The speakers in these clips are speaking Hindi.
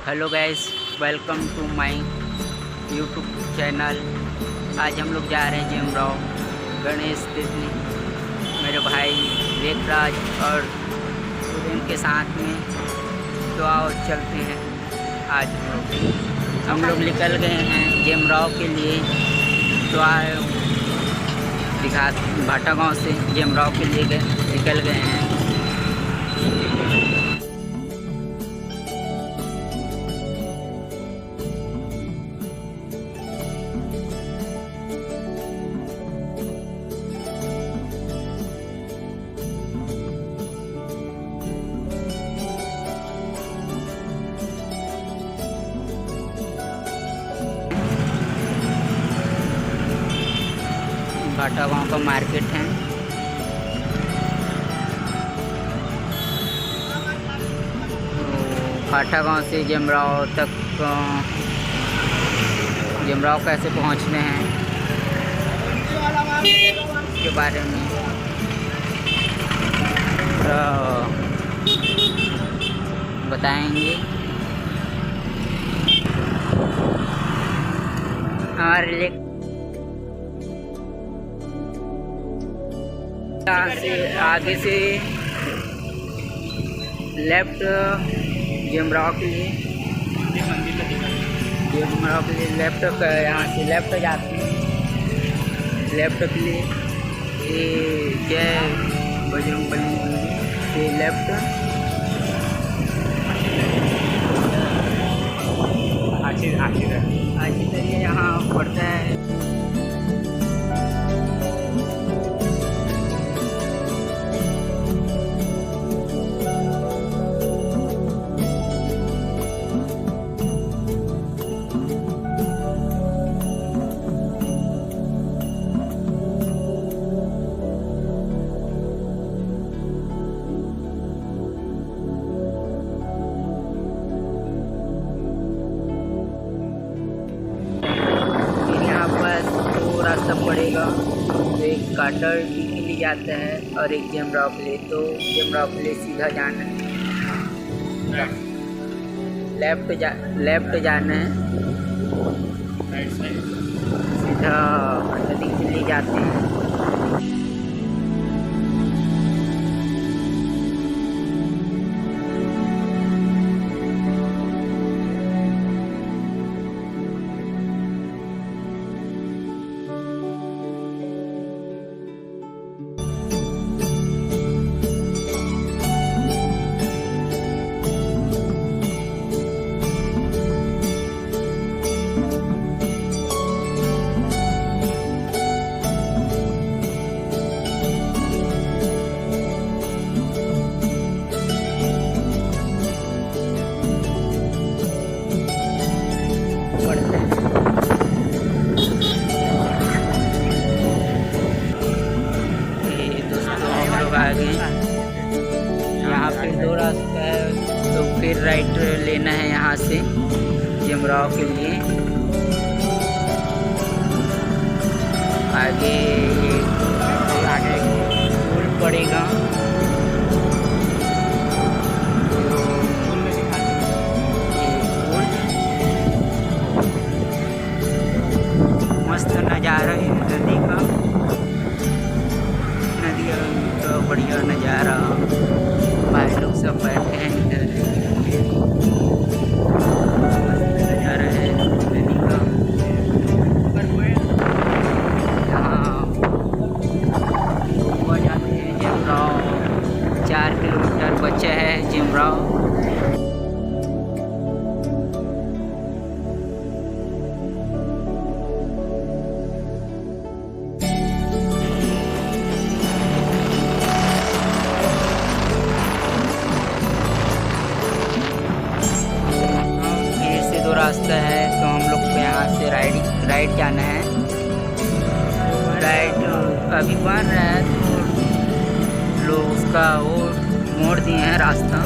Hello guys, welcome to my YouTube channel. आज हम लोग जा रहे हैं जिमराव गणेश तिथि, मेरे भाई लेखराज और सुरेन के साथ में। तो आओ चलते हैं। आज हम लोग निकल गए हैं जिमराव के लिए। तो आए दिखा भाटा गांव से जिमराव के लिए निकल गए हैं। भाटा गांव का मार्केट है। तो भाटा गांव से जिमराव तक जिमराव कैसे पहुंचने हैं इसके बारे में बताएंगे। हमारे लिए आगे से लेफ्ट जिमराव के लिए, जिमराव के लिए लेफ्ट, यहाँ से लेफ्ट जाते हैं। लेफ्ट के लिए ये जय बजरंगबली से लेफ्ट, आखिर यहाँ पड़ता है। रास्ता पड़ेगा, तो एक काटर के लिए जाता है और एक जिमराव के लिए। तो जिमराव के लिए सीधा जाना है, लेफ्ट जाना है, सीधा नदी के लिए जाते हैं। यहाँ फिर दो रास्ता है, तो फिर राइट लेना है यहाँ से जिमराव के लिए। आगे पुल पड़ेगा, मस्त नज़ारा है नदी का, नदी का बढ़िया नज़ारा। भाई लोग सब बैठे हैं इधर, नज़ारा है नदी का। यहाँ घूमने जाते हैं जिमराव, 4 किलोमीटर बचा है जिमराव। रास्ता है, तो हम लोग को यहाँ से राइट जाना है। राइट अभी बन रहा है, तो लोग उसका वो मोड़ दिए हैं रास्ता।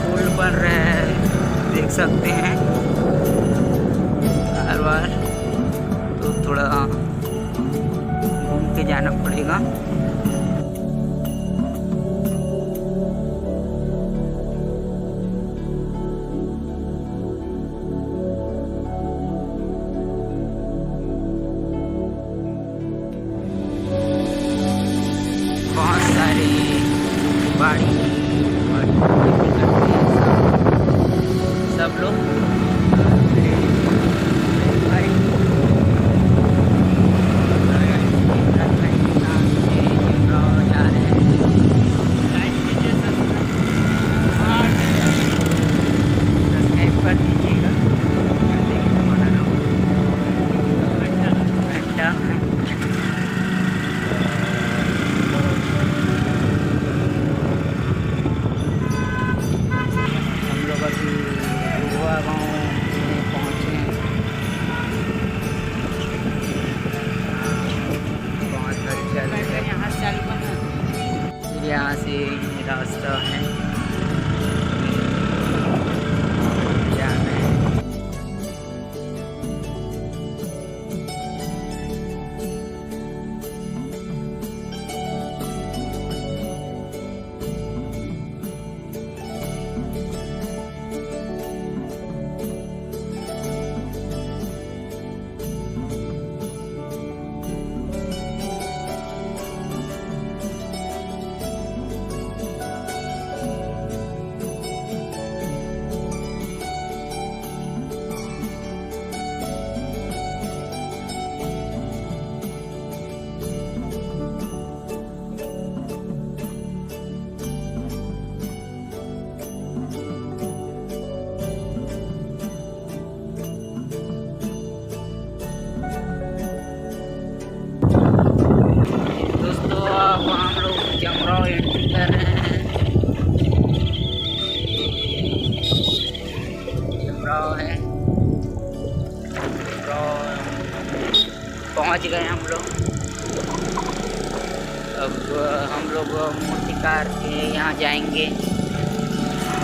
पुल बन रहा है, देख सकते हैं हर बार। तो थोड़ा घूम के जाना पड़ेगा। बाड़ी करते हैं सब लोग। यहाँ से रास्ता है जाना है। जमराव एंट्री कर रहे हैं। जमराव है, पहुंच गए हम लोग। अब हम लोग मूर्तिकार के यहाँ जाएंगे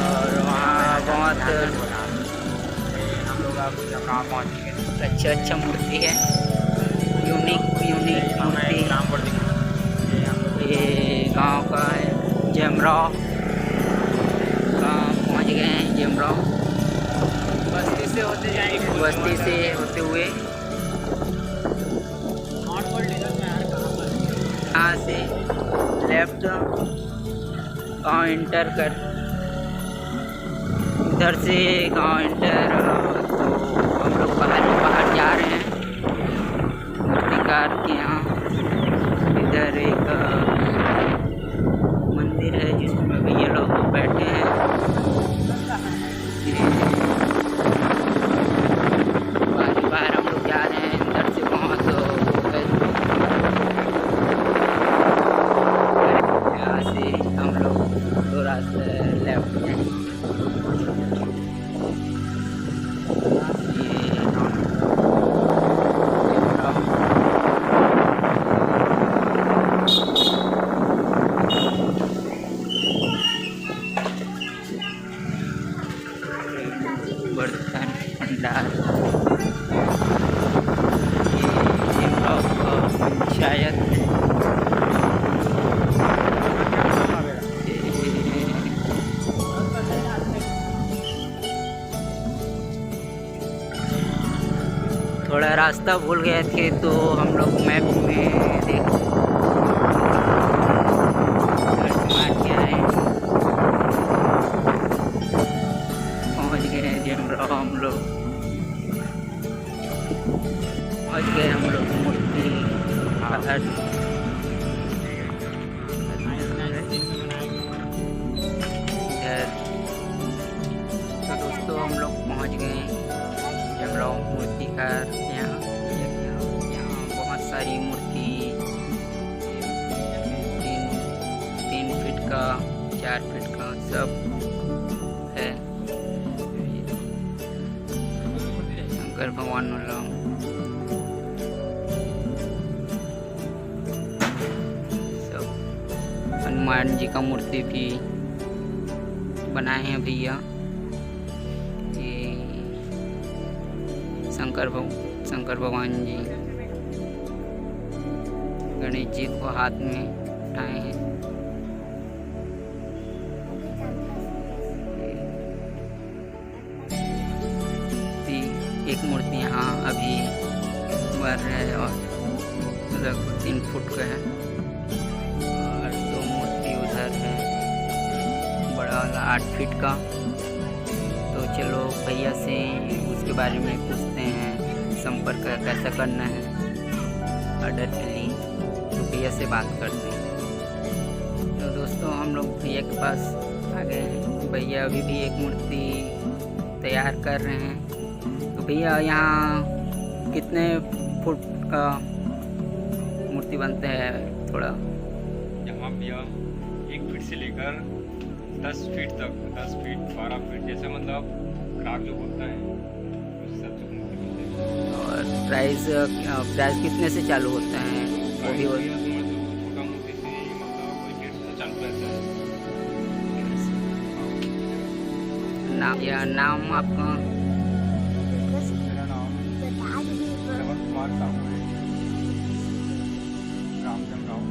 और वहाँ बहुत हम लोग कहाँ पहुँचेंगे। अच्छा मूर्ति है, यूनिक मूर्ति। ये गांव का है जमराव। गांव पहुंच गए हैं जमराव। बस्ती से होते जाएंगे, बस्ती से होते हुए यहाँ से लेफ्ट गांव इंटर कर, इधर से गांव इंटर। तो हम लोग बाहर जा रहे हैं मूर्तिकार के यहाँ। इधर एक मंदिर है जिसमें भैया लोग बैठे हैं। बाहर हम लोग जा रहे हैं, अंदर से बहुत यहाँ से हम लोग दो रास्ते लेफ्ट में। बर्तन भंडार शायद थोड़ा रास्ता भूल गए थे तो हम लोग मैप में देख मार के आए। पहुँच गए जमराव हम लोग। पहुँच गए हम लोग मूर्ति बाहर। तो दोस्तों हम लोग पहुँच गए जमराव मूर्तिकार यहाँ। बहुत सारी मूर्ति 3 फीट का, 4 फीट का सब है। शंकर भगवान वाला सब, हनुमान जी का मूर्ति भी बनाए हैं भैया। ये शंकर भगवान जी, गणेश जी को हाथ में उठाए हैं। एक मूर्ति यहाँ अभी बन रहा है और उधर 3 फुट का है और 2 मूर्ति उधर है। 8 फीट का। तो चलो भैया से उसके बारे में पूछते हैं, संपर्क कैसा करना है ऑर्डर के लिए, तो भैया से बात करते हैं। तो दोस्तों हम लोग भैया के पास आ गए हैं। भैया अभी भी एक मूर्ति तैयार कर रहे हैं। तो भैया यहाँ कितने फुट का मूर्ति बनते हैं थोड़ा? यहाँ भैया 1 फीट से लेकर 10 फीट तक, 10 फीट 12 फीट, जैसे मतलब ग्राहक जो बोलता है उस हिसाब से मूर्ति बनते हैं। और प्राइस कितने से चालू होता है वो भी? छोटा मूर्ति से मतलब कोई 150 से चालू रहता है। नाम आपका? मेरा नाम श्रवण कुमार साहू है, रामचंद्र राव।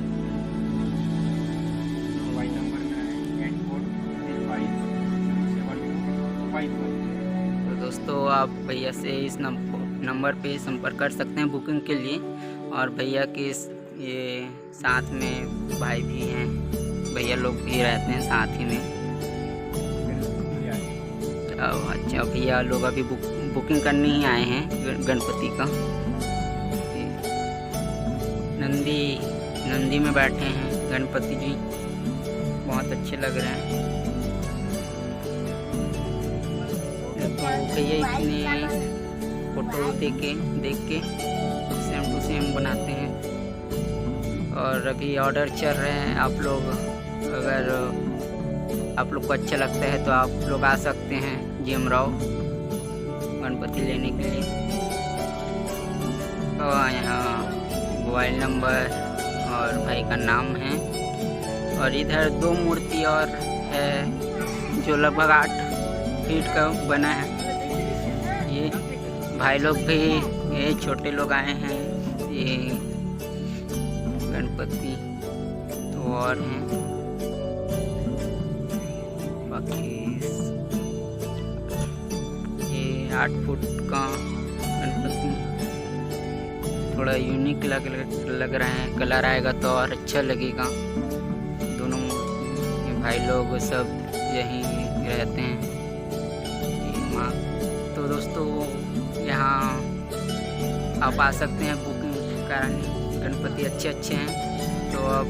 मोबाइल नंबर मेरा है 84357551। तो दोस्तों आप भैया से इस नंबर पे संपर्क कर सकते हैं बुकिंग के लिए। और भैया के ये साथ में भाई भी हैं, भैया लोग भी रहते हैं साथ ही में। अच्छा भैया लोग अभी बुकिंग करने ही आए हैं गणपति का। नंदी में बैठे हैं गणपति जी, बहुत अच्छे लग रहे हैं। तो भैया इतने फोटो देख के सेम टू सेम बनाते हैं। और अभी ऑर्डर चल रहे हैं। आप लोग अगर आप लोग को अच्छा लगता है तो आप लोग आ सकते हैं GM राव गणपति लेने के लिए। तो यहाँ मोबाइल नंबर और भाई का नाम है। और इधर 2 मूर्ति और है जो लगभग 8 फीट का बना है। ये भाई लोग भी, ये छोटे लोग आए हैं, ये गणपति तो और हैं। बाकी ये 8 फुट का गणपति थोड़ा यूनिक लग रहा है। कलर आएगा तो और अच्छा लगेगा। दोनों ये भाई लोग सब यहीं रहते हैं। तो दोस्तों यहाँ आप आ सकते हैं बुकिंग कराने। गणपति अच्छे हैं। तो अब